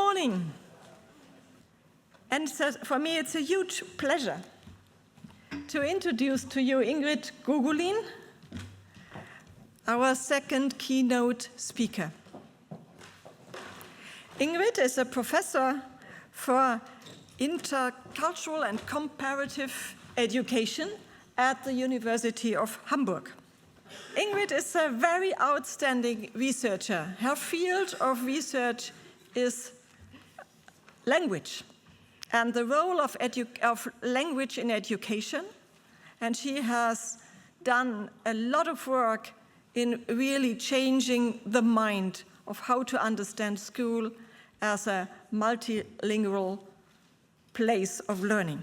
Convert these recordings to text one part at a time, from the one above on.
morning. And for me, it's a huge pleasure to introduce to you Ingrid Gogolin, our second keynote speaker. Ingrid is a professor for intercultural and comparative education at the University of Hamburg. Ingrid is a very outstanding researcher. Her field of research is language and the role of language in education. And she has done a lot of work in really changing the mind of how to understand school as a multilingual place of learning.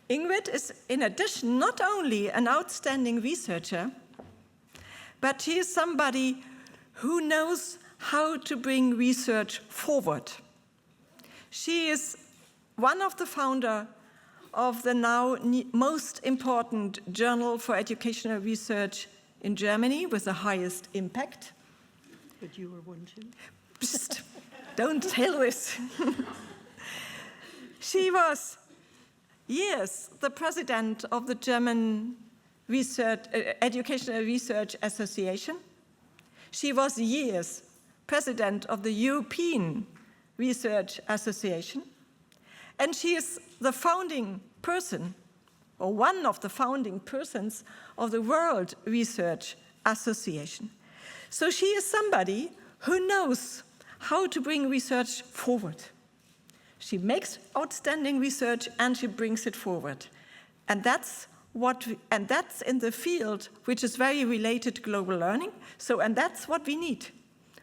Ingrid is, in addition, not only an outstanding researcher, but she is somebody who knows how to bring research forward. She is one of the founders of the now most important journal for educational research in Germany with the highest impact. But you were one too. Psst, don't tell this. She was years the president of the German Educational Research Association. She was years president of the European Research Association. And she is the founding person, or one of the founding persons of the World Research Association. So she is somebody who knows how to bring research forward. She makes outstanding research and she brings it forward. And that's in the field which is very related to global learning. And that's what we need.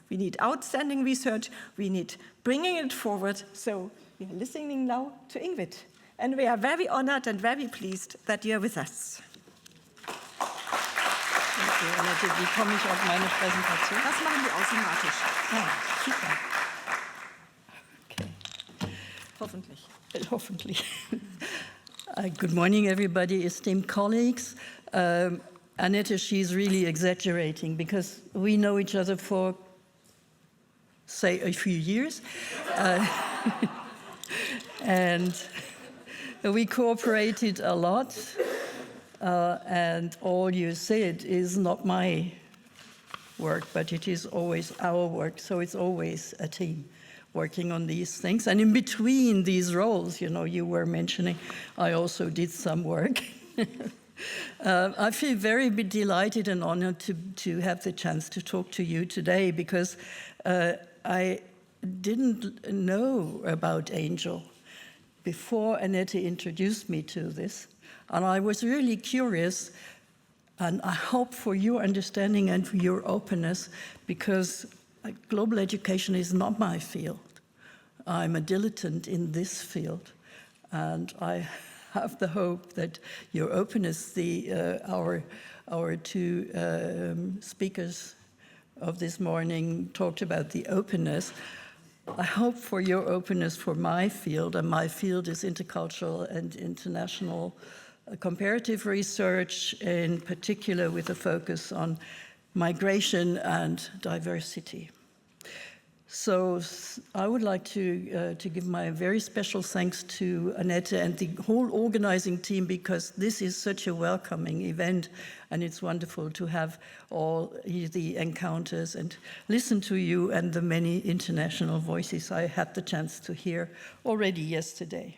We need outstanding research. We need bringing it forward. So we are listening now to Ingrid. And we are very honored and very pleased that you are with us. Okay, Annette, wie komme ich auf meine Präsentation? Das machen wir automatisch. Ah, super. Hoffentlich. Hoffentlich. Good morning, everybody, esteemed colleagues. Annette, she's really exaggerating because we know each other for, say, a few years. And we cooperated a lot. And all you said is not my work, but it is always our work. So it's always a team working on these things. And in between these roles, you were mentioning, I also did some work. I feel very delighted and honored to have the chance to talk to you today because I didn't know about Angel before Annette introduced me to this. And I was really curious, and I hope for your understanding and for your openness, because global education is not my field. I'm a dilettante in this field, and I have the hope that your openness, our two speakers of this morning talked about the openness. I hope for your openness for my field, and my field is intercultural and international comparative research, in particular with a focus on migration and diversity. So I would like to give my very special thanks to Annette and the whole organizing team, because this is such a welcoming event, and it's wonderful to have all the encounters and listen to you and the many international voices I had the chance to hear already yesterday.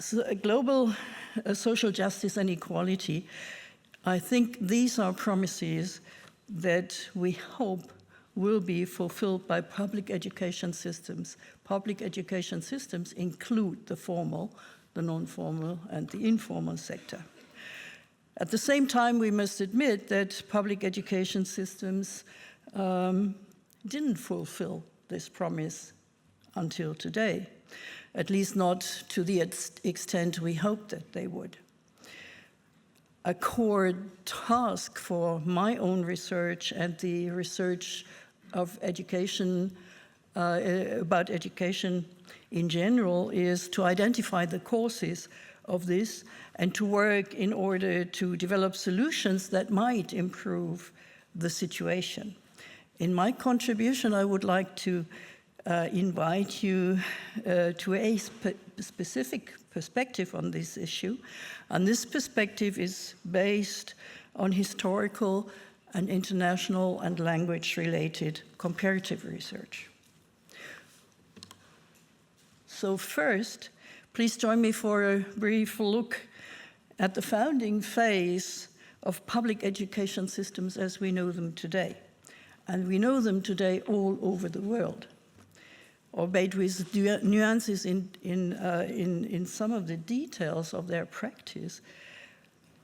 So, global social justice and equality, I think these are promises that we hope will be fulfilled by public education systems. Public education systems include the formal, the non-formal, and the informal sector. At the same time, we must admit that public education systems didn't fulfill this promise until today, at least not to the extent we hoped that they would. A core task for my own research and the research of education, about education in general, is to identify the causes of this and to work in order to develop solutions that might improve the situation. In my contribution, I would like to invite you to a specific perspective on this issue. And this perspective is based on historical and international and language-related comparative research. So first, please join me for a brief look at the founding phase of public education systems as we know them today. And we know them today all over the world, albeit with nuances in some of the details of their practice.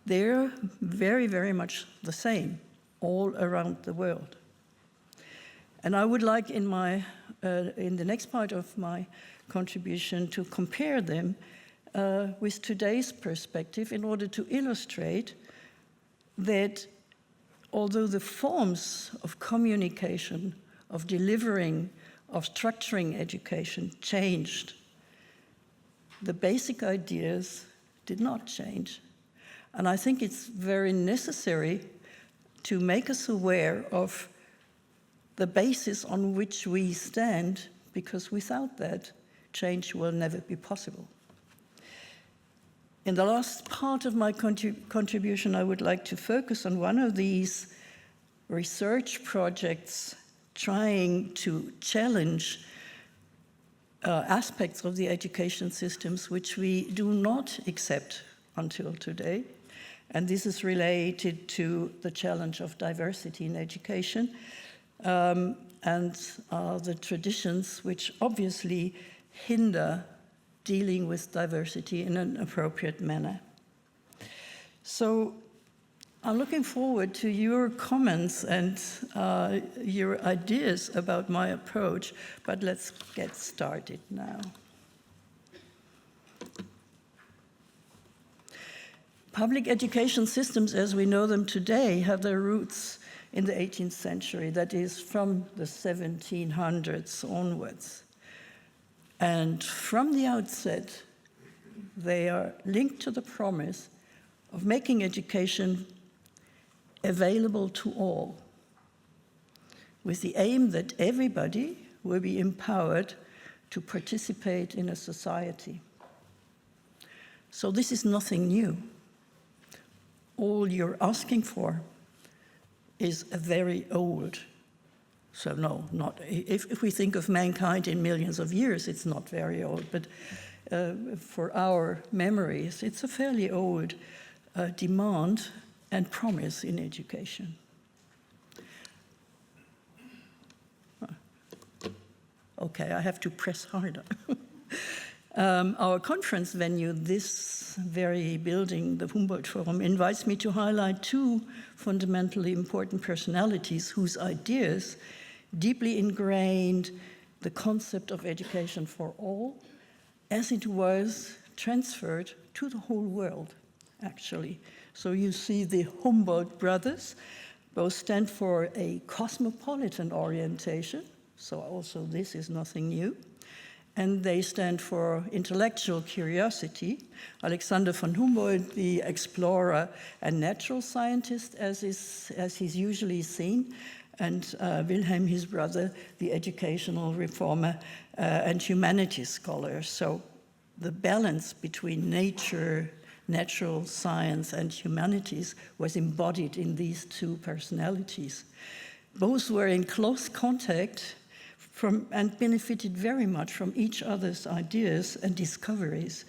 They're very, very much the same all around the world. And I would like in the next part of my contribution to compare them with today's perspective in order to illustrate that although the forms of communication, of delivering, of structuring education changed, the basic ideas did not change. And I think it's very necessary to make us aware of the basis on which we stand, because without that, change will never be possible. In the last part of my contribution, I would like to focus on one of these research projects trying to challenge aspects of the education systems which we do not accept until today. And this is related to the challenge of diversity in education and the traditions which obviously hinder dealing with diversity in an appropriate manner. So I'm looking forward to your comments and your ideas about my approach, but let's get started now. Public education systems as we know them today have their roots in the 18th century, that is from the 1700s onwards. And from the outset, they are linked to the promise of making education available to all, with the aim that everybody will be empowered to participate in a society. So this is nothing new. All you're asking for is very old. So no, not if we think of mankind in millions of years, it's not very old, but for our memories, it's a fairly old demand and promise in education. Okay, I have to press harder. Our conference venue, this very building, the Humboldt Forum, invites me to highlight two fundamentally important personalities whose ideas deeply ingrained the concept of education for all, as it was transferred to the whole world, actually. So you see the Humboldt brothers, both stand for a cosmopolitan orientation, so also this is nothing new, and they stand for intellectual curiosity. Alexander von Humboldt, the explorer and natural scientist, as he's usually seen, and Wilhelm, his brother, the educational reformer and humanities scholar. So the balance between nature, natural science, and humanities was embodied in these two personalities. Both were in close contact and benefited very much from each other's ideas and discoveries.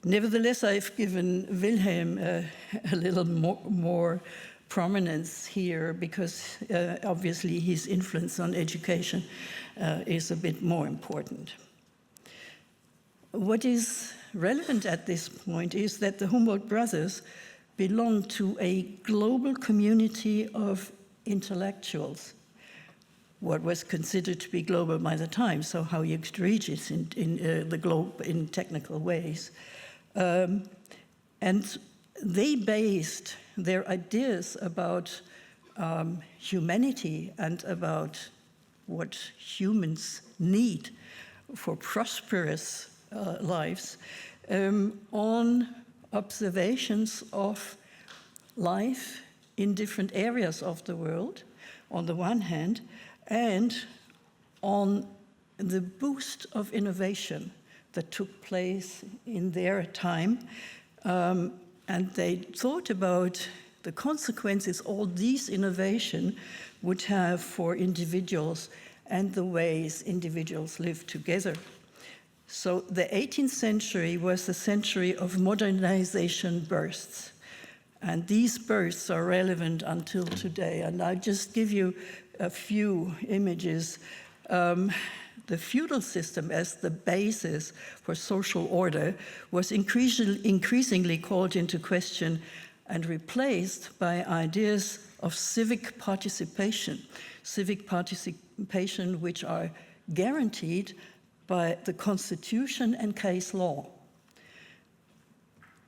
Nevertheless, I've given Wilhelm a little more prominence here because obviously his influence on education is a bit more important. What is relevant at this point is that the Humboldt brothers belong to a global community of intellectuals, what was considered to be global by the time, so how you could reach it in the globe in technical ways. And they based their ideas about humanity and about what humans need for prosperous lives on observations of life in different areas of the world, on the one hand, and on the boost of innovation that took place in their time. And they thought about the consequences all these innovations would have for individuals and the ways individuals live together. So the 18th century was the century of modernization bursts. And these bursts are relevant until today. And I'll just give you a few images. The feudal system as the basis for social order was increasingly called into question and replaced by ideas of civic participation which are guaranteed by the Constitution and case law.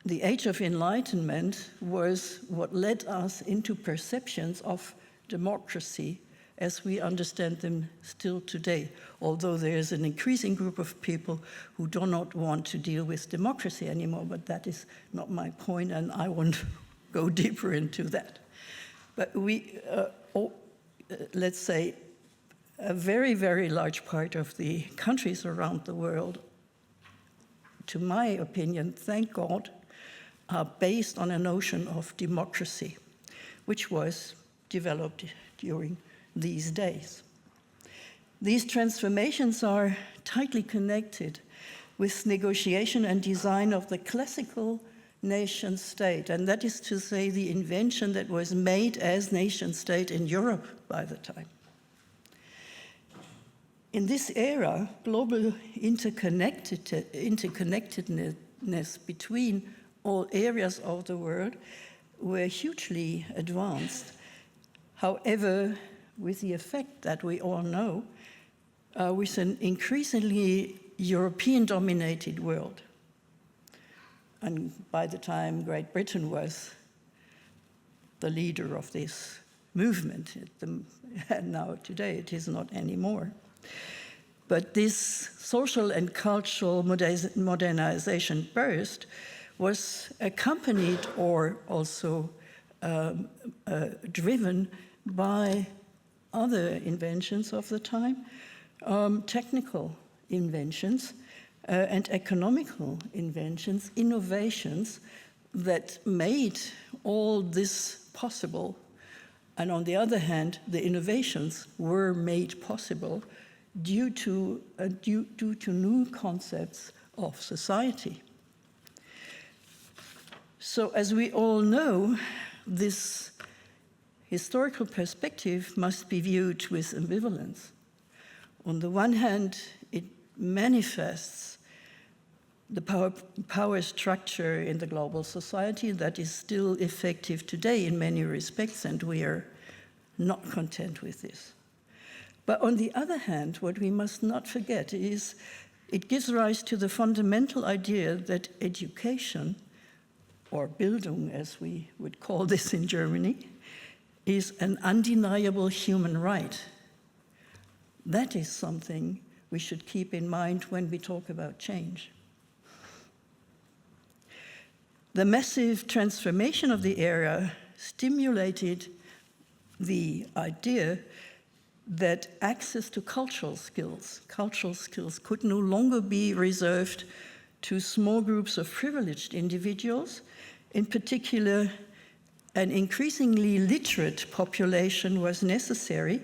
The Age of Enlightenment was what led us into perceptions of democracy as we understand them still today, although there is an increasing group of people who do not want to deal with democracy anymore, but that is not my point, and I won't go deeper into that. But we, let's say, a very, very large part of the countries around the world, to my opinion, thank God, are based on a notion of democracy, which was developed during these days. These transformations are tightly connected with negotiation and design of the classical nation state, and that is to say the invention that was made as nation state in Europe by the time. In this era, global interconnectedness between all areas of the world were hugely advanced. However, with the effect that we all know, with an increasingly European-dominated world. And by the time Great Britain was the leader of this movement, and now today it is not anymore. But this social and cultural modernization burst was accompanied or also driven by other inventions of the time, technical inventions and economical inventions, innovations that made all this possible. And on the other hand, the innovations were made possible due to new concepts of society. So as we all know, this historical perspective must be viewed with ambivalence. On the one hand, it manifests the power structure in the global society that is still effective today in many respects, and we are not content with this. But on the other hand, what we must not forget is it gives rise to the fundamental idea that education, or Bildung as we would call this in Germany, is an undeniable human right. That is something we should keep in mind when we talk about change. The massive transformation of the era stimulated the idea that access to cultural skills could no longer be reserved to small groups of privileged individuals. In particular, an increasingly literate population was necessary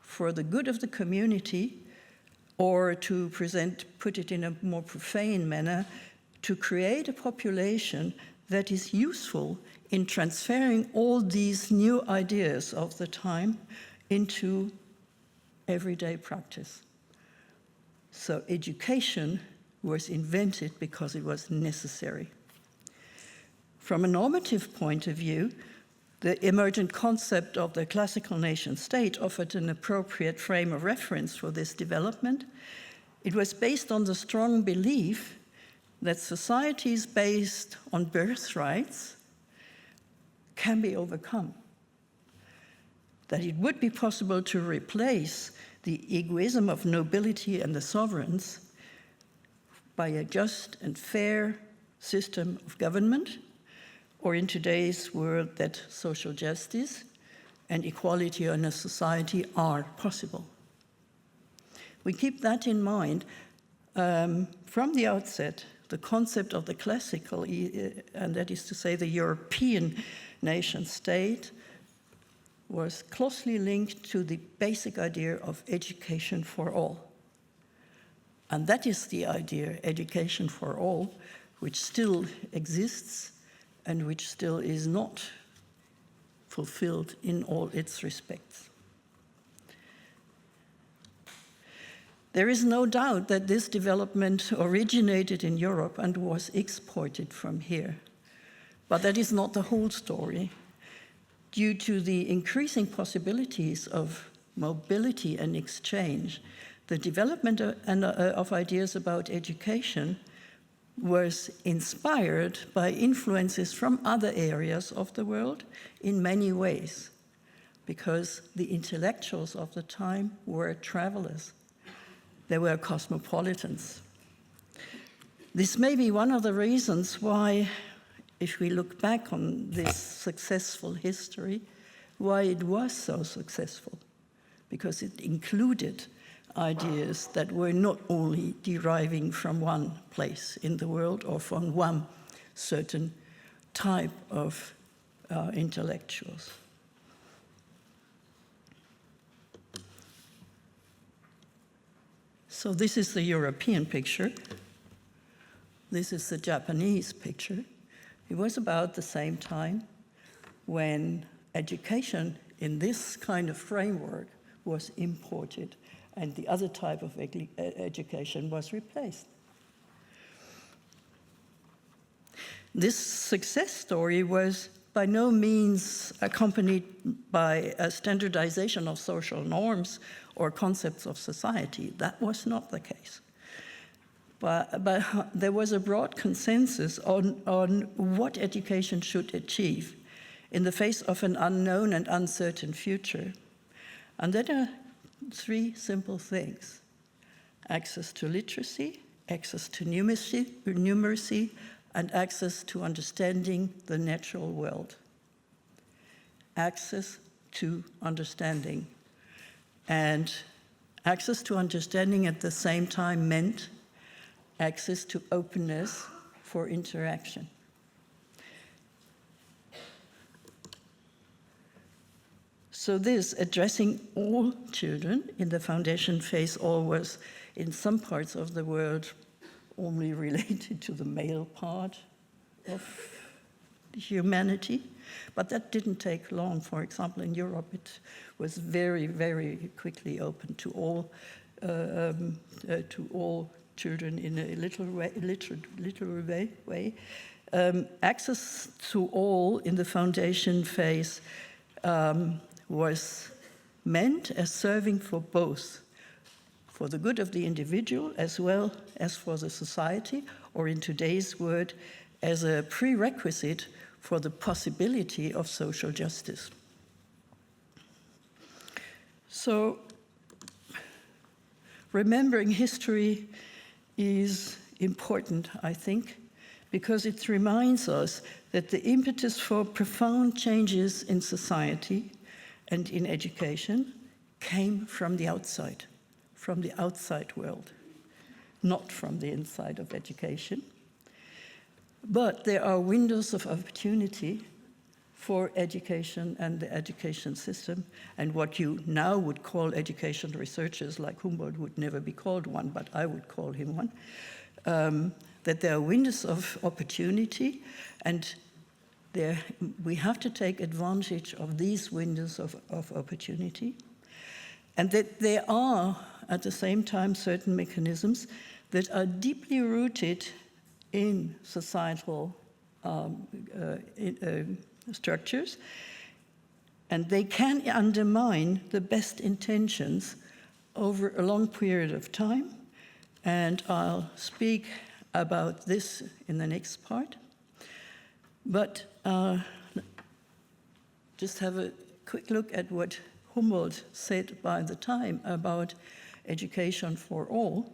for the good of the community, or to put it in a more profane manner, to create a population that is useful in transferring all these new ideas of the time into everyday practice. So education was invented because it was necessary. From a normative point of view, the emergent concept of the classical nation state offered an appropriate frame of reference for this development. It was based on the strong belief that societies based on birthrights can be overcome, that it would be possible to replace the egoism of nobility and the sovereigns by a just and fair system of government, or in today's world, that social justice, and equality in a society are possible. We keep that in mind. From the outset, the concept of the classical, and that is to say the European nation state, was closely linked to the basic idea of education for all. And that is the idea, education for all, which still exists and which still is not fulfilled in all its respects. There is no doubt that this development originated in Europe and was exported from here. But that is not the whole story. Due to the increasing possibilities of mobility and exchange, the development of ideas about education was inspired by influences from other areas of the world in many ways, because the intellectuals of the time were travelers. They were cosmopolitans. This may be one of the reasons why, if we look back on this successful history, why it was so successful, because it included ideas that were not only deriving from one place in the world or from one certain type of intellectuals. So this is the European picture. This is the Japanese picture. It was about the same time when education in this kind of framework was imported and the other type of education was replaced. This success story was by no means accompanied by a standardization of social norms or concepts of society. That was not the case. But there was a broad consensus on what education should achieve in the face of an unknown and uncertain future. And there are three simple things: access to literacy, access to numeracy, and access to understanding the natural world. Access to understanding. And access to understanding at the same time meant access to openness for interaction. So this, addressing all children in the foundation phase, all was, in some parts of the world, only related to the male part of humanity. But that didn't take long. For example, in Europe, it was very, very quickly open to all children in a literal way. Access to all in the foundation phase was meant as serving for both, for the good of the individual as well as for the society, or in today's word, as a prerequisite for the possibility of social justice. So, remembering history is important, I think, because it reminds us that the impetus for profound changes in society and in education came from the outside world, not from the inside of education. But there are windows of opportunity for education and the education system, and what you now would call education researchers, like Humboldt would never be called one, but I would call him one, that there are windows of opportunity, and we have to take advantage of these windows of opportunity, and that there are, at the same time, certain mechanisms that are deeply rooted in societal structures, and they can undermine the best intentions over a long period of time, and I'll speak about this in the next part. But just have a quick look at what Humboldt said by the time about education for all.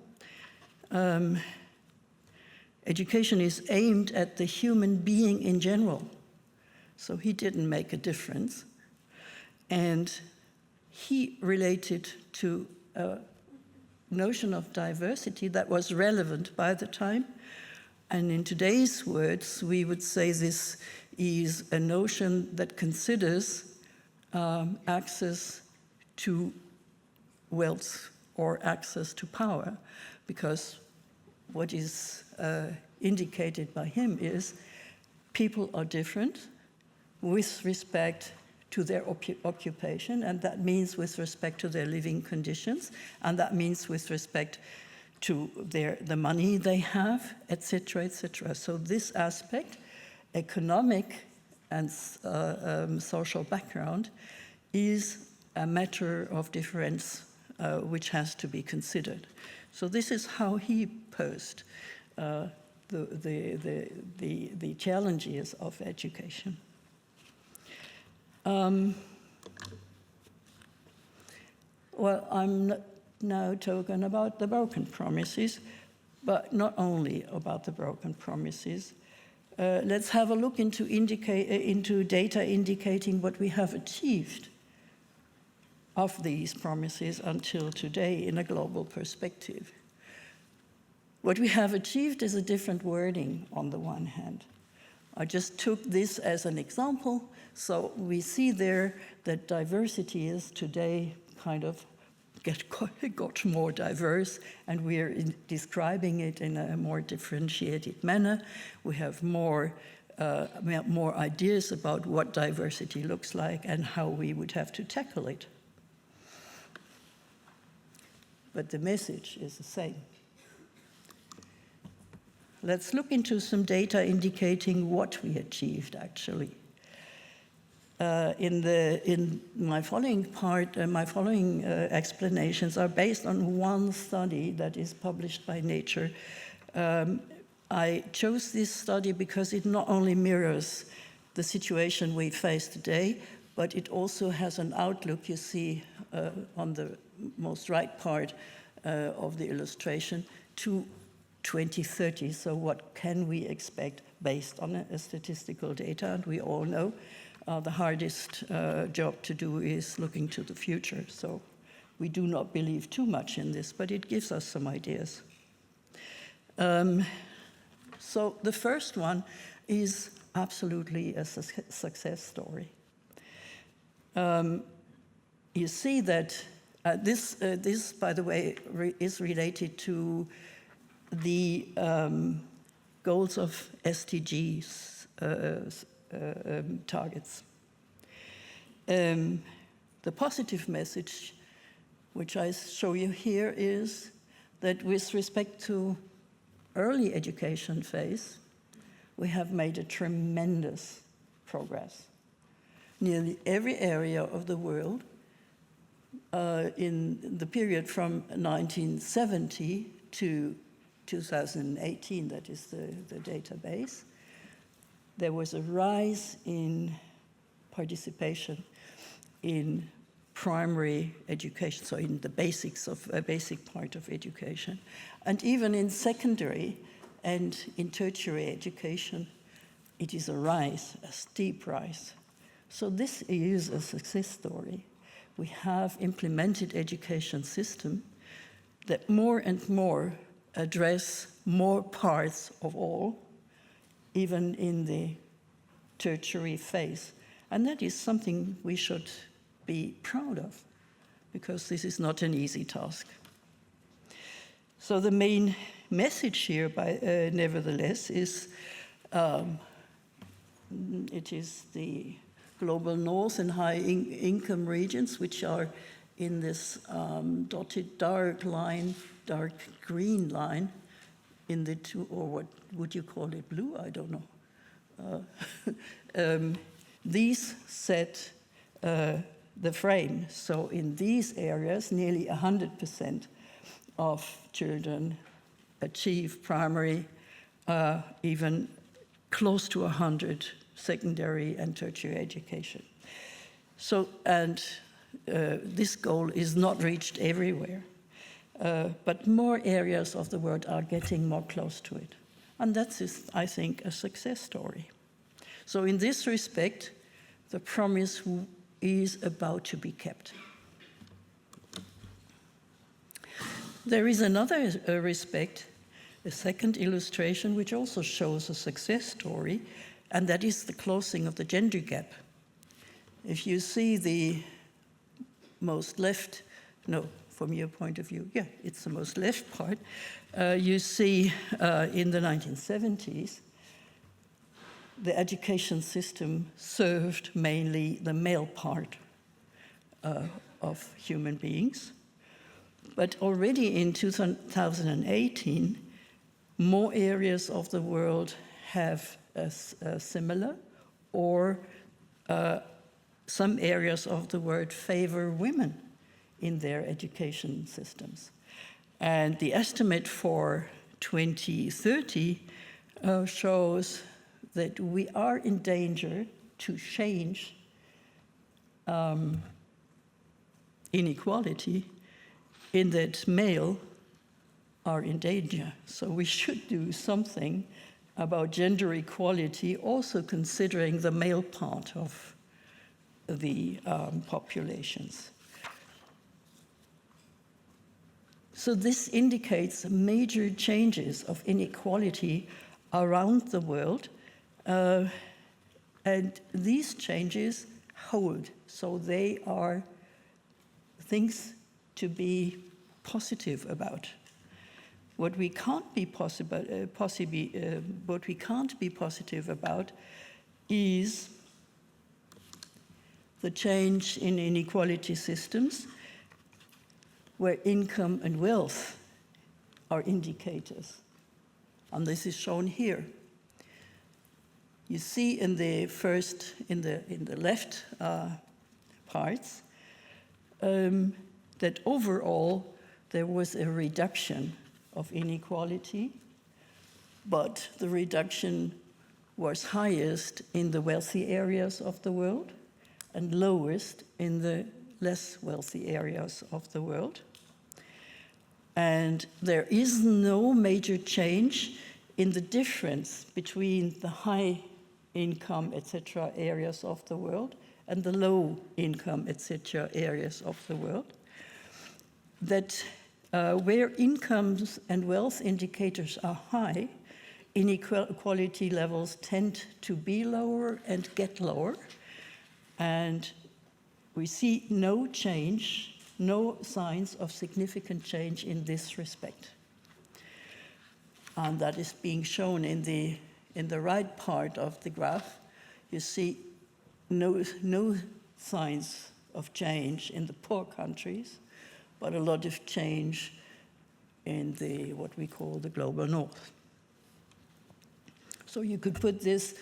Education is aimed at the human being in general. So he didn't make a difference. And he related to a notion of diversity that was relevant by the time. And in today's words, we would say this is a notion that considers access to wealth or access to power, because what is indicated by him is people are different with respect to their occupation, and that means with respect to their living conditions, and that means with respect to the money they have, etc., etc. So this aspect, economic and social background, is a matter of difference which has to be considered. So this is how he posed the challenges of education. Well, I'm now talking about the broken promises, but not only about the broken promises. Let's have a look into data indicating what we have achieved of these promises until today in a global perspective. What we have achieved is a different wording on the one hand. I just took this as an example. So we see there that diversity is today kind of got more diverse, and we're describing it in a more differentiated manner. We have more ideas about what diversity looks like and how we would have to tackle it. But the message is the same. Let's look into some data indicating what we achieved, actually. In my following part, my following explanations are based on one study that is published by Nature. I chose this study because it not only mirrors the situation we face today, but it also has an outlook, you see on the most right part of the illustration, to 2030. So what can we expect based on a statistical data? And we all know the hardest job to do is looking to the future. So we do not believe too much in this, but it gives us some ideas. So the first one is absolutely a success story. You see that this, by the way, is related to the goals of SDGs targets. The positive message, which I show you here, is that with respect to early education phase, we have made a tremendous progress. Nearly every area of the world in the period from 1970 to 2018, that is the database, there was a rise in participation in primary education, so in the basics of a basic part of education, and even in secondary and in tertiary education, it is a rise, a steep rise. So this is a success story. We have implemented education system that more and more address more parts of all, even in the tertiary phase. And that is something we should be proud of, because this is not an easy task. So the main message here, nevertheless, is it is the global north and high income regions, which are in this dotted dark green line, in the two, or what would you call it, blue? I don't know. These set the frame. So in these areas, nearly 100% of children achieve primary, even close to 100 secondary and tertiary education. So, and this goal is not reached everywhere, but more areas of the world are getting more close to it. And that is, I think, a success story. So in this respect, the promise is about to be kept. There is another respect, a second illustration, which also shows a success story, and that is the closing of the gender gap. If you see the most left, no, from your point of view, yeah, it's the most left part, you see in the 1970s, the education system served mainly the male part of human beings. But already in 2018, more areas of the world have a similar, or some areas of the world favor women in their education systems. And the estimate for 2030 shows that we are in danger to change inequality in that male are in danger. So we should do something about gender equality, also considering the male part of the populations. So this indicates major changes of inequality around the world, and these changes hold. So they are things to be positive about. What we can't be positive about is the change in inequality systems, where income and wealth are indicators. And this is shown here. You see in the first, in the left parts, that overall there was a reduction of inequality, but the reduction was highest in the wealthy areas of the world and lowest in the less wealthy areas of the world. And there is no major change in the difference between the high income, etc., areas of the world and the low income, etc., areas of the world. That where incomes and wealth indicators are high, inequality levels tend to be lower and get lower. And we see no change, no signs of significant change in this respect. And that is being shown in the right part of the graph. You see no signs of change in the poor countries, but a lot of change in the what we call the global north. So you could put this,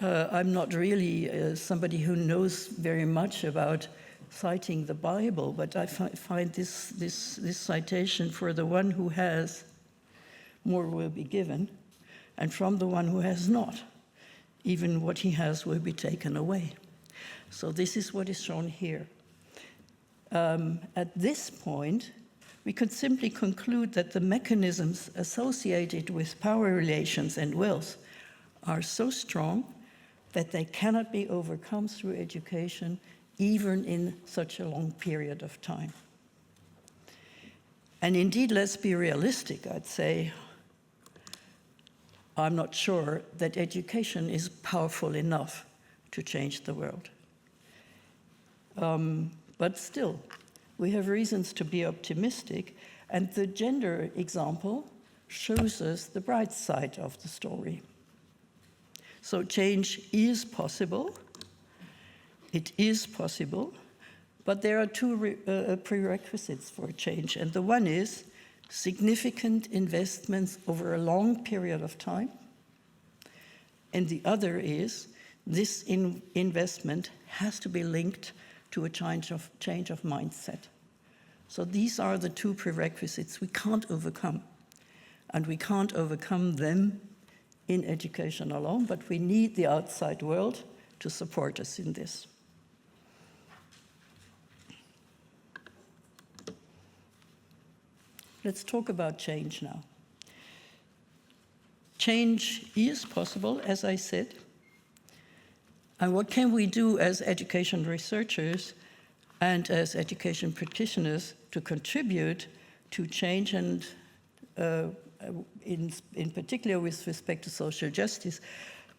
I'm not really somebody who knows very much about citing the Bible, but I find this citation: for the one who has, more will be given, and from the one who has not, even what he has will be taken away. So this is what is shown here. At this point, we could simply conclude that the mechanisms associated with power relations and wealth are so strong that they cannot be overcome through education, even in such a long period of time. And indeed, let's be realistic, I'd say. I'm not sure that education is powerful enough to change the world. But still, we have reasons to be optimistic, and the gender example shows us the bright side of the story. So change is possible. It is possible, but there are two prerequisites for change, and the one is significant investments over a long period of time, and the other is this investment has to be linked to a change of mindset. So these are the two prerequisites we can't overcome, and we can't overcome them in education alone, but we need the outside world to support us in this. Let's talk about change now. Change is possible, as I said, And what can we do as education researchers and as education practitioners to contribute to change, and in particular with respect to social justice?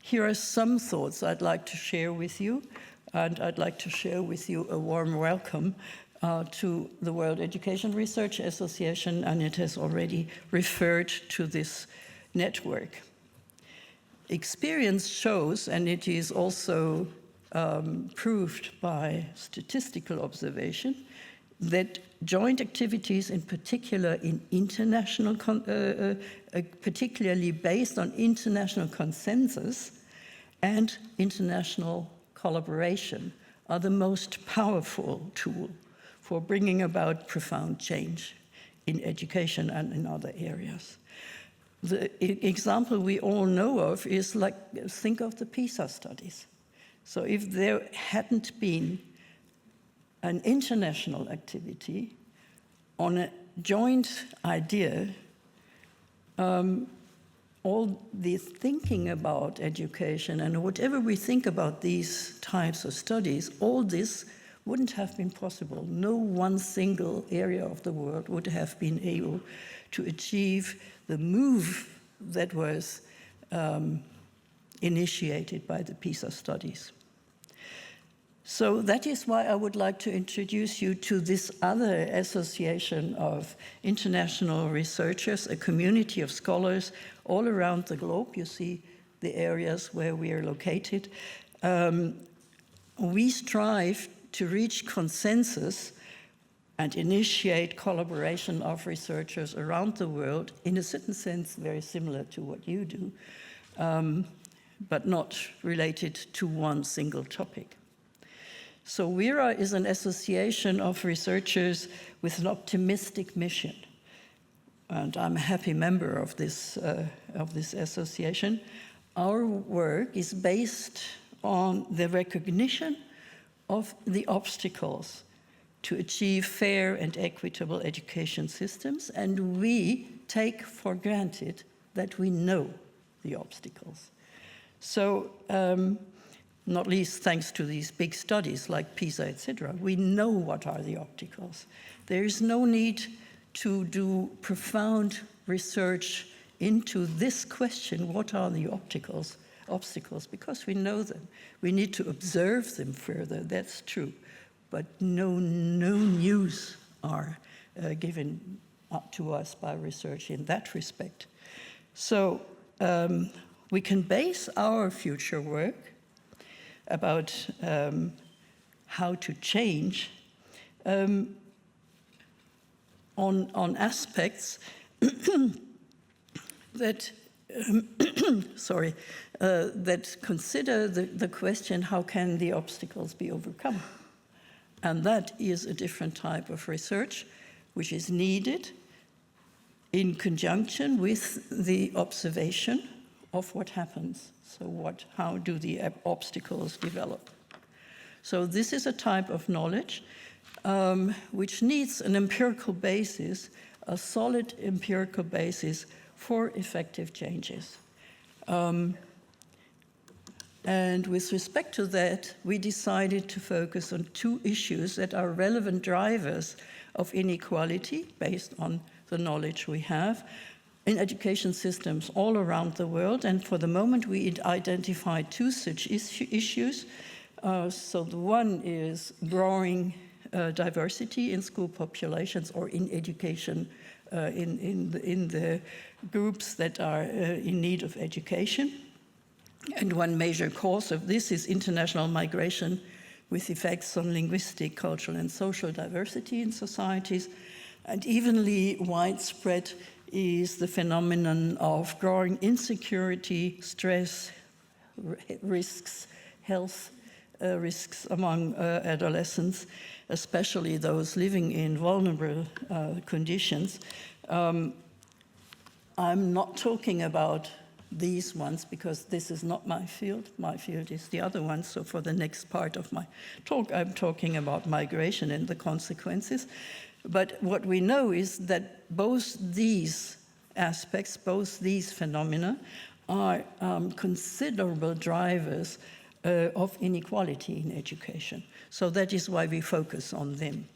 Here are some thoughts I'd like to share with you, and I'd like to share with you a warm welcome to the World Education Research Association, and it has already referred to this network. Experience shows, and it is also proved by statistical observation, that joint activities, in particular in international, particularly based on international consensus and international collaboration, are the most powerful tool for bringing about profound change in education and in other areas. The example we all know of is, like, think of the PISA studies. So if there hadn't been an international activity on a joint idea, all the thinking about education and whatever we think about these types of studies, all this wouldn't have been possible. No one single area of the world would have been able to achieve the move that was initiated by the PISA studies. So that is why I would like to introduce you to this other association of international researchers, a community of scholars all around the globe. You see the areas where we are located. We strive to reach consensus and initiate collaboration of researchers around the world, in a certain sense very similar to what you do, but not related to one single topic. So WIRA is an association of researchers with an optimistic mission, and I'm a happy member of this association. Our work is based on the recognition of the obstacles to achieve fair and equitable education systems, and we take for granted that we know the obstacles. So, not least thanks to these big studies like PISA, etc., we know what are the obstacles. There is no need to do profound research into this question, what are the obstacles, because we know them. We need to observe them further, that's true, but no news are given up to us by research in that respect. So we can base our future work about how to change on aspects that that consider the question, how can the obstacles be overcome? And that is a different type of research which is needed in conjunction with the observation of what happens. So how do the obstacles develop? So this is a type of knowledge which needs an empirical basis, a solid empirical basis for effective changes. And with respect to that, we decided to focus on two issues that are relevant drivers of inequality based on the knowledge we have in education systems all around the world. And for the moment, we identified two such issues. So the one is growing diversity in school populations or in education in the groups that are in need of education. And one major cause of this is international migration with effects on linguistic, cultural, and social diversity in societies. And evenly widespread is the phenomenon of growing insecurity, stress, risks, health risks among adolescents, especially those living in vulnerable conditions. I'm not talking about these ones because this is not my field. My field is the other one. So for the next part of my talk, I'm talking about migration and the consequences. But what we know is that both these aspects, both these phenomena are considerable drivers of inequality in education. So that is why we focus on them.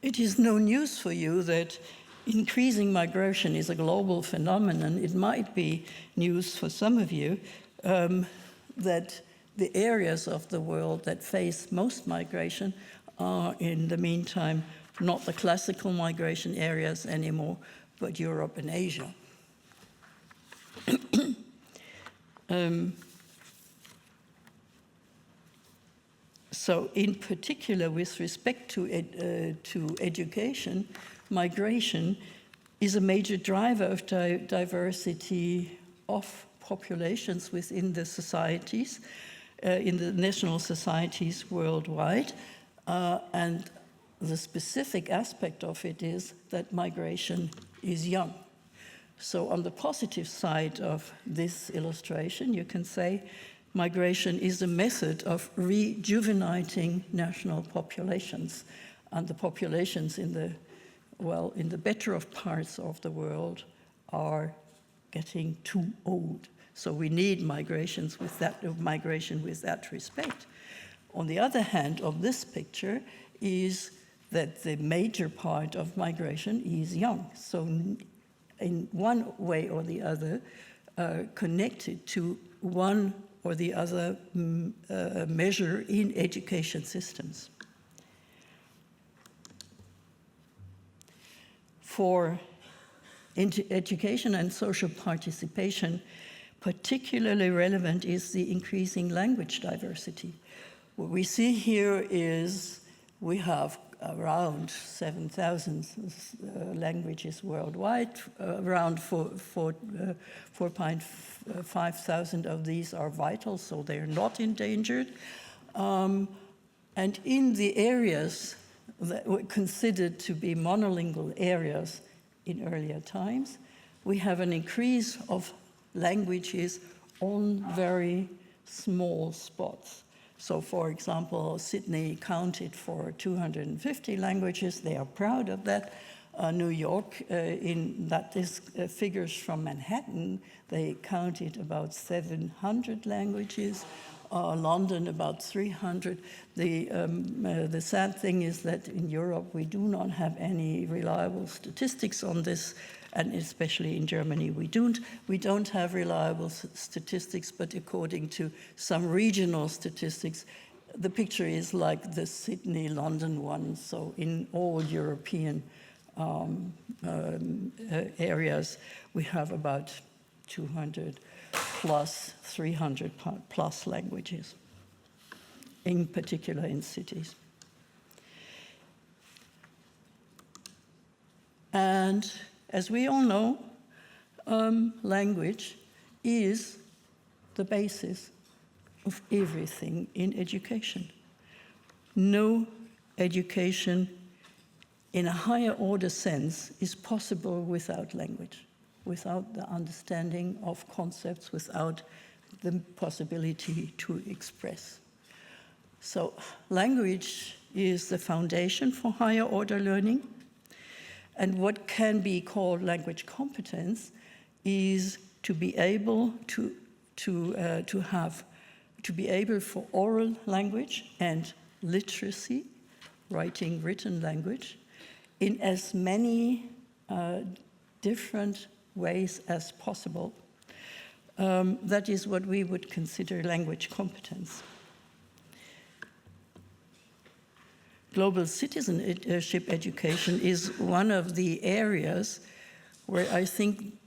It is no news for you that increasing migration is a global phenomenon. It might be news for some of you that the areas of the world that face most migration are, in the meantime, not the classical migration areas anymore, but Europe and Asia. So in particular, with respect to education, migration is a major driver of diversity of populations within the societies, in the national societies worldwide. And the specific aspect of it is that migration is young. So on the positive side of this illustration, you can say migration is a method of rejuvenating national populations. And the populations in the better of parts of the world are getting too old. So we need migration with that respect. On the other hand, of this picture is that the major part of migration is young. So in one way or the other, connected to one or the other measure in education systems. For education and social participation, particularly relevant is the increasing language diversity. What we see here is we have around 7,000 languages worldwide. Around 4,500 of these are vital, so they're not endangered. And in the areas that were considered to be monolingual areas in earlier times, we have an increase of languages on very small spots. So, for example, Sydney counted for 250 languages. They are proud of that. New York, figures from Manhattan, they counted about 700 languages. London, about 300. The sad thing is that in Europe, we do not have any reliable statistics on this, and especially in Germany, we don't have reliable statistics, but according to some regional statistics, the picture is like the Sydney-London one. So in all European areas, we have about 200 plus 300 plus languages, in particular in cities. And as we all know, language is the basis of everything in education. No education in a higher order sense is possible without language, without the understanding of concepts, without the possibility to express. So language is the foundation for higher order learning. And what can be called language competence is to be able to be able for oral language and literacy, writing, written language, in as many different ways as possible. That is what we would consider language competence. Global citizenship education is one of the areas where I think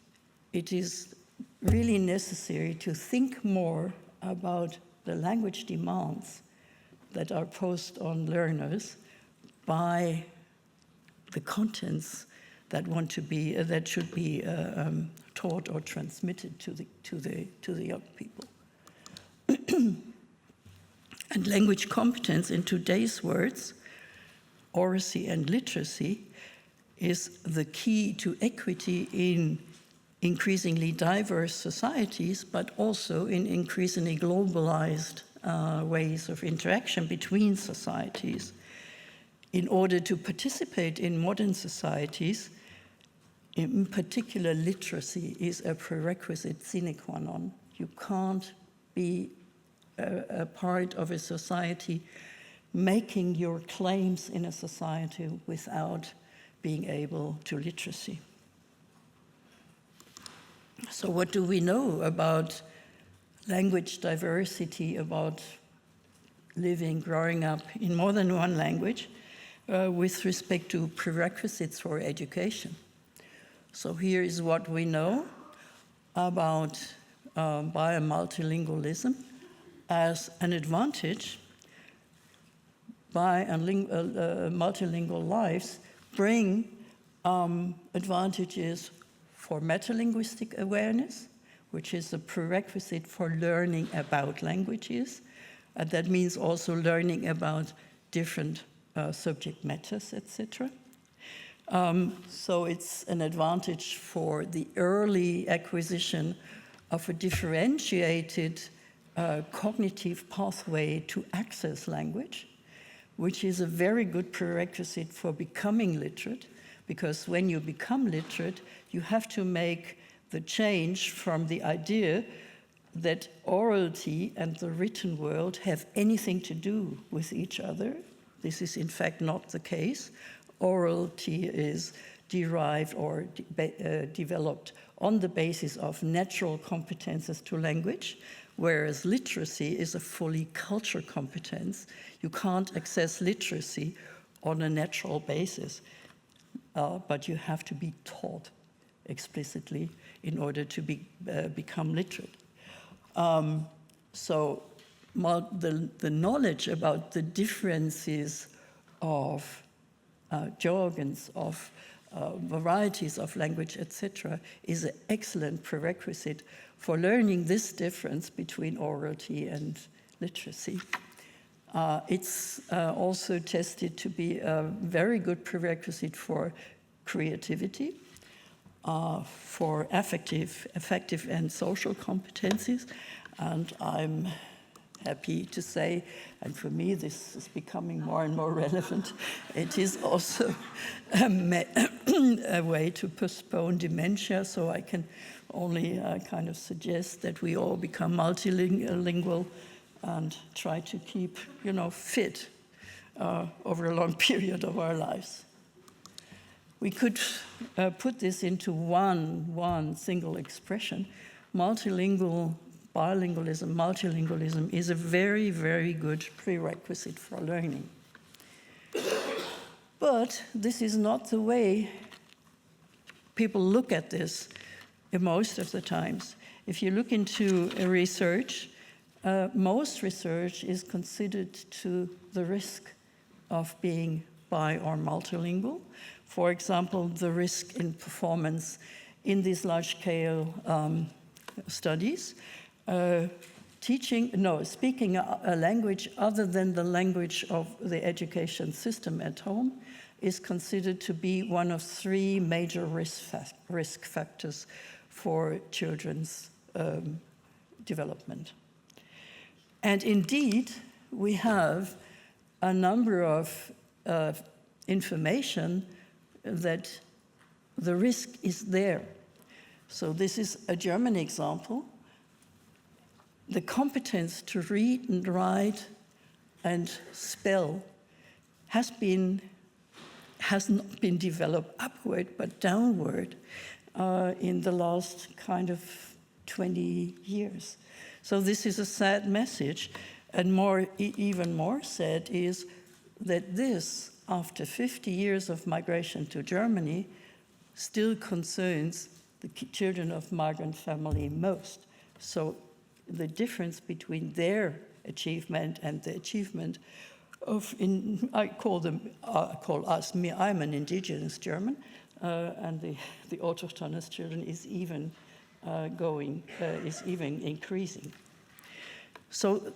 it is really necessary to think more about the language demands that are posed on learners by the contents that should be taught or transmitted to the young people. And language competence, in today's words, oracy and literacy, is the key to equity in increasingly diverse societies, but also in increasingly globalized ways of interaction between societies. In order to participate in modern societies, in particular literacy is a prerequisite sine qua non You can't be a part of a society making your claims in a society without being able to literacy. So what do we know about language diversity, about living, growing up in more than one language with respect to prerequisites for education? So here is what we know about multilingualism as an advantage. Multilingual lives bring advantages for metalinguistic awareness, which is a prerequisite for learning about languages. And that means also learning about different subject matters, etc. So it's an advantage for the early acquisition of a differentiated cognitive pathway to access language, which is a very good prerequisite for becoming literate, because when you become literate, you have to make the change from the idea that orality and the written world have anything to do with each other. This is in fact not the case. Orality is derived or developed on the basis of natural competences to language, whereas literacy is a fully cultural competence. You can't access literacy on a natural basis, but you have to be taught explicitly in order to become literate. So the knowledge about the differences of jargons, of varieties of language, etc., is an excellent prerequisite for learning this difference between orality and literacy. It's also tested to be a very good prerequisite for creativity, for affective and social competencies. And I'm happy to say, and for me this is becoming more and more relevant, it is also a way to postpone dementia, so I can only kind of suggest that we all become multilingual and try to keep, fit over a long period of our lives. We could put this into one single expression. Multilingualism is a very, very good prerequisite for learning. But this is not the way people look at this most of the times. If you look into research, most research is considered to the risk of being bi or multilingual. For example, the risk in performance in these large-scale studies. Speaking a language other than the language of the education system at home is considered to be one of 3 major risk factors for children's development. And indeed, we have a number of information that the risk is there. So this is a German example. The competence to read and write and spell has not been developed upward but downward in the last kind of 20 years. So this is a sad message, and even more sad is that this, after 50 years of migration to Germany, still concerns the children of migrant family most. So the difference between their achievement and the achievement of, I'm an indigenous German, and the autochthonous children is even increasing. So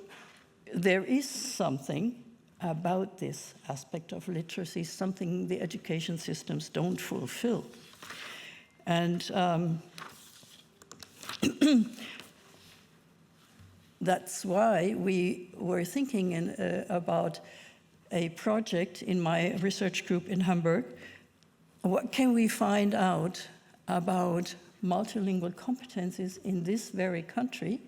there is something about this aspect of literacy, something the education systems don't fulfill. And that's why we were thinking about a project in my research group in Hamburg. What can we find out about multilingual competencies in this very country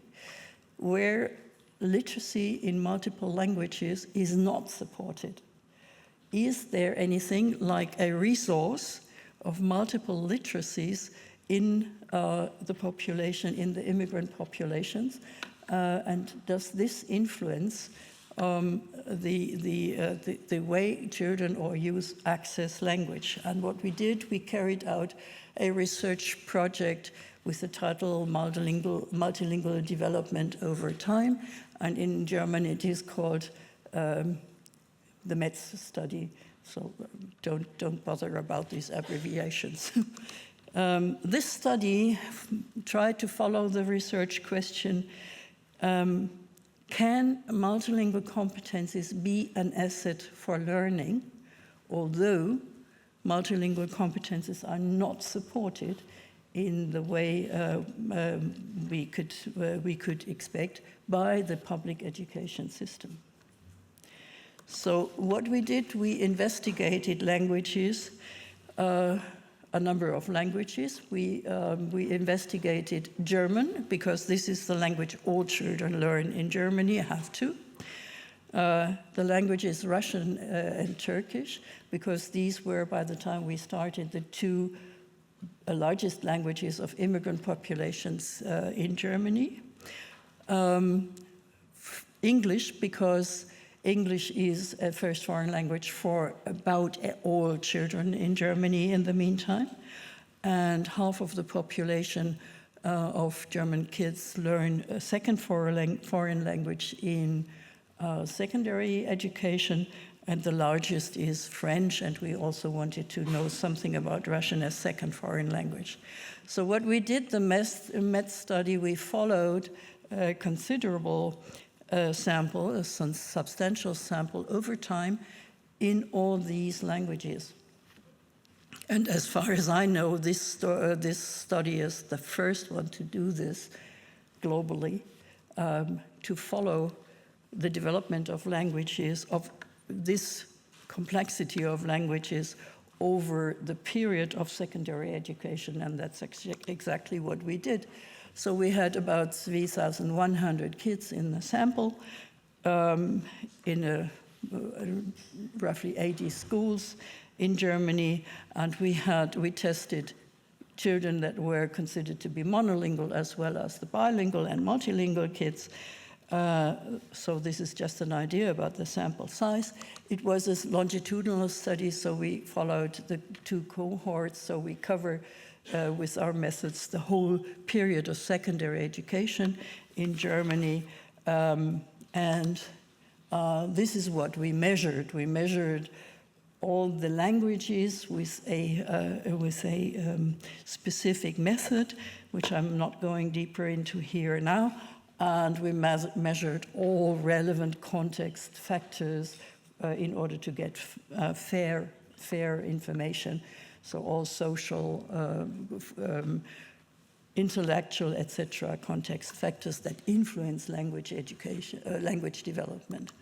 where literacy in multiple languages is not supported? Is there anything like a resource of multiple literacies in the population, in the immigrant populations? And does this influence the way children or youth access language? And what we did, we carried out a research project with the title Multilingual Development Over Time. And in German, it is called the METS study. So don't bother about these abbreviations. This study tried to follow the research question, can multilingual competencies be an asset for learning, although multilingual competencies are not supported in the way we could expect by the public education system? So what we did, we investigated languages, a number of languages. We investigated German, because this is the language all children learn in Germany, have to. The languages Russian and Turkish, because these were, by the time we started, the two largest languages of immigrant populations in Germany. English, because English is a first foreign language for about all children in Germany in the meantime. And half of the population of German kids learn a second foreign language in secondary education, and the largest is French, and we also wanted to know something about Russian as second foreign language. So what we did, the METS study, we followed a considerable sample, a substantial sample over time in all these languages. And as far as I know, this study is the first one to do this globally, to follow the development of languages, of this complexity of languages over the period of secondary education, and that's exactly what we did. So we had about 3,100 kids in the sample, in roughly 80 schools in Germany, and we tested children that were considered to be monolingual as well as the bilingual and multilingual kids. So this is just an idea about the sample size. It was a longitudinal study, so we followed the two cohorts, so we cover with our methods the whole period of secondary education in Germany. And this is what we measured. We measured all the languages with a specific method, which I'm not going deeper into here now. And we measured all relevant context factors in order to get fair information. So all social, intellectual, etc., context factors that influence language education, language development.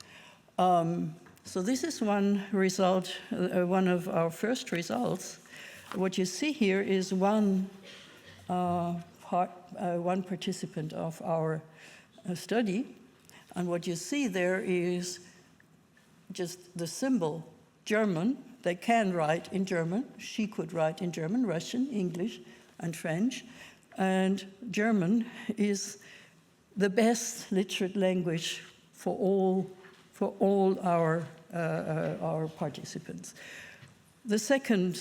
So this is one result, one of our first results. What you see here is one participant of our study, and what you see there is just the symbol German. They can write in German. She could write in German, Russian, English, and French. And German is the best literate language for all our participants. The second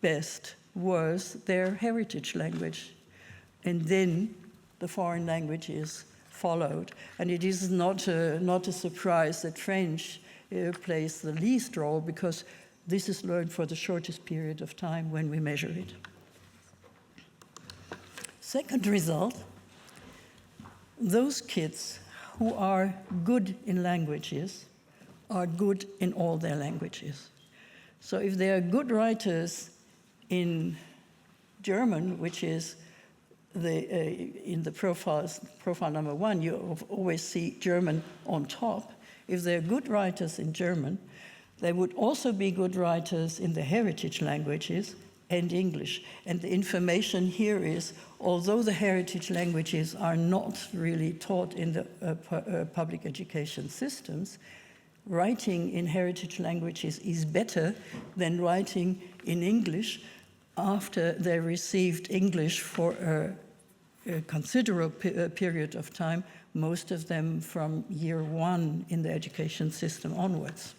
best was their heritage language, and then the foreign languages followed. And it is not a surprise that French plays the least role, because this is learned for the shortest period of time when we measure it. Second result, those kids who are good in languages are good in all their languages. So if they are good writers in German, which is in the profile number 1, you always see German on top. If they're good writers in German, they would also be good writers in the heritage languages, and English. And the information here is, although the heritage languages are not really taught in the public education systems, writing in heritage languages is better than writing in English after they received English for a considerable period of time, most of them from year 1 in the education system onwards.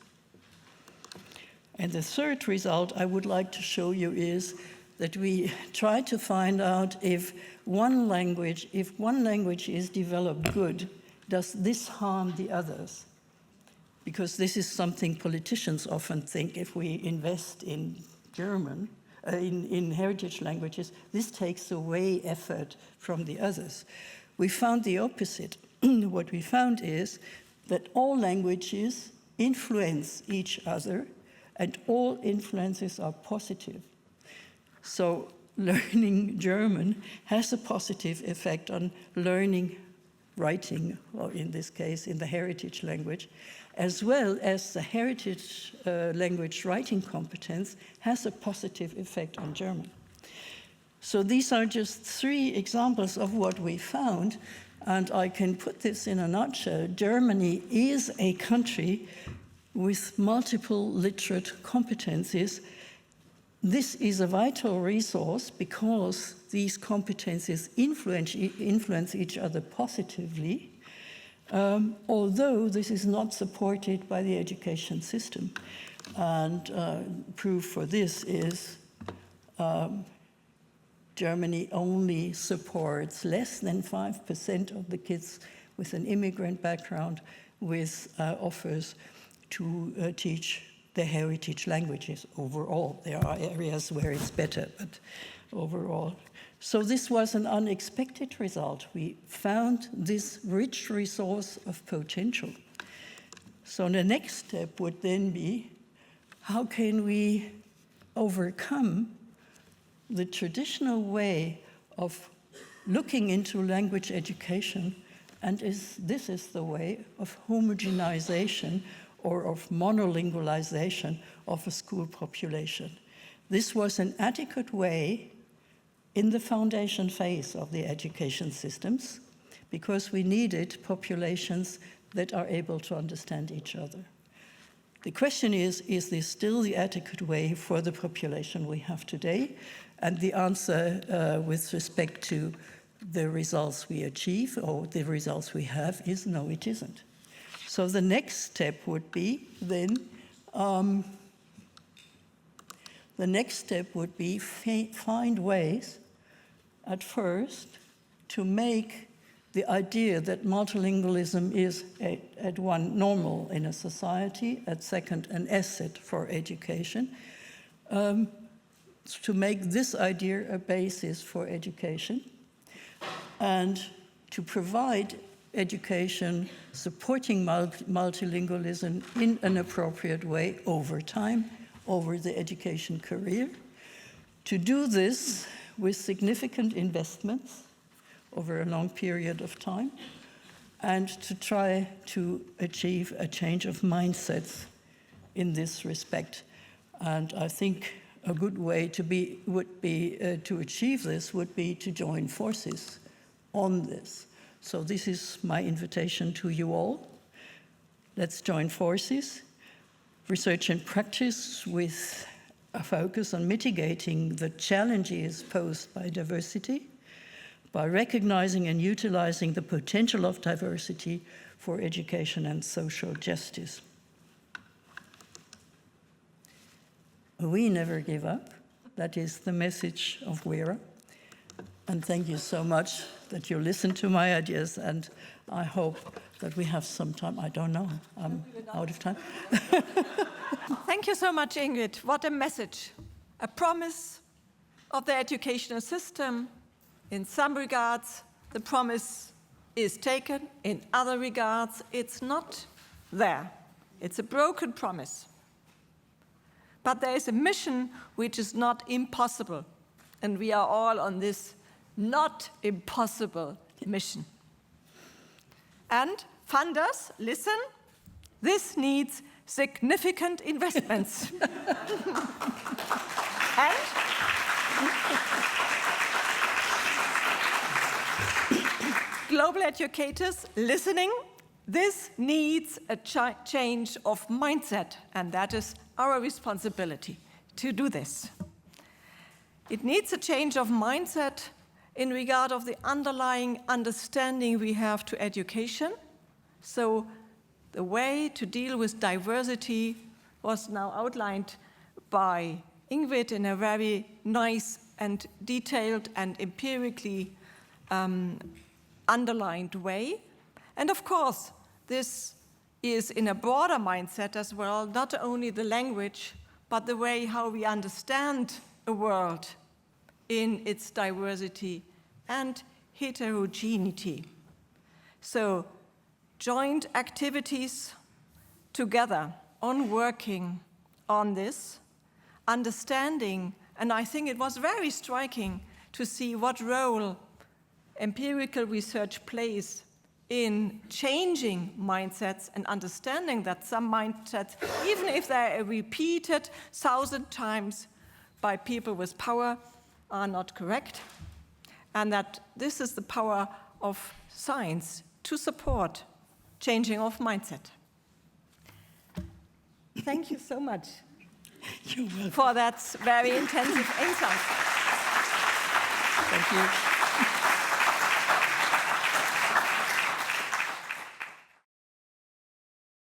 And the third result I would like to show you is that we try to find out if one language is developed good, does this harm the others? Because this is something politicians often think. If we invest in German, in heritage languages, this takes away effort from the others. We found the opposite. What we found is that all languages influence each other, and all influences are positive. So learning German has a positive effect on learning writing, or in this case, in the heritage language, as well as the heritage language writing competence has a positive effect on German. So these are just 3 examples of what we found, and I can put this in a nutshell. Germany is a country with multiple literate competencies. This is a vital resource because these competencies influence each other positively, although this is not supported by the education system. And proof for this is Germany only supports less than 5% of the kids with an immigrant background with offers to teach the heritage languages overall. There are areas where it's better, but overall. So this was an unexpected result. We found this rich resource of potential. So the next step would then be, how can we overcome the traditional way of looking into language education, and this is the way of homogenization or of monolingualization of a school population. This was an adequate way in the foundation phase of the education systems because we needed populations that are able to understand each other. The question is this still the adequate way for the population we have today? And the answer with respect to the results we achieve or the results we have is no, it isn't. So the next step would be then, find ways at first to make the idea that multilingualism is at one normal in a society, at second an asset for education, to make this idea a basis for education and to provide education supporting multilingualism in an appropriate way over time, over the education career. To do this with significant investments over a long period of time, and to try to achieve a change of mindsets in this respect. And I think a good way to achieve this would be to join forces on this. So this is my invitation to you all. Let's join forces, research and practice with a focus on mitigating the challenges posed by diversity, by recognizing and utilizing the potential of diversity for education and social justice. We never give up. That is the message of WERA. And thank you so much that you listened to my ideas, and I hope that we have some time. I don't know, I'm out of time. Thank you so much, Ingrid. What a message. A promise of the educational system. In some regards, the promise is taken. In other regards, it's not there. It's a broken promise. But there is a mission which is not impossible. And we are all on this not impossible mission. And funders, listen, this needs significant investments. And Global educators listening, this needs a change of mindset, and that is our responsibility to do this. It needs a change of mindset in regard of the underlying understanding we have to education. So the way to deal with diversity was now outlined by Ingrid in a very nice and detailed and empirically underlined way. And of course, this is in a broader mindset as well, not only the language, but the way how we understand a world in its diversity and heterogeneity. So joint activities together on working on this, understanding, and I think it was very striking to see what role empirical research plays in changing mindsets and understanding that some mindsets, even if they are repeated 1,000 times by people with power, are not correct, and that this is the power of science to support changing of mindset. Thank you so much for that very intensive insight. Thank you.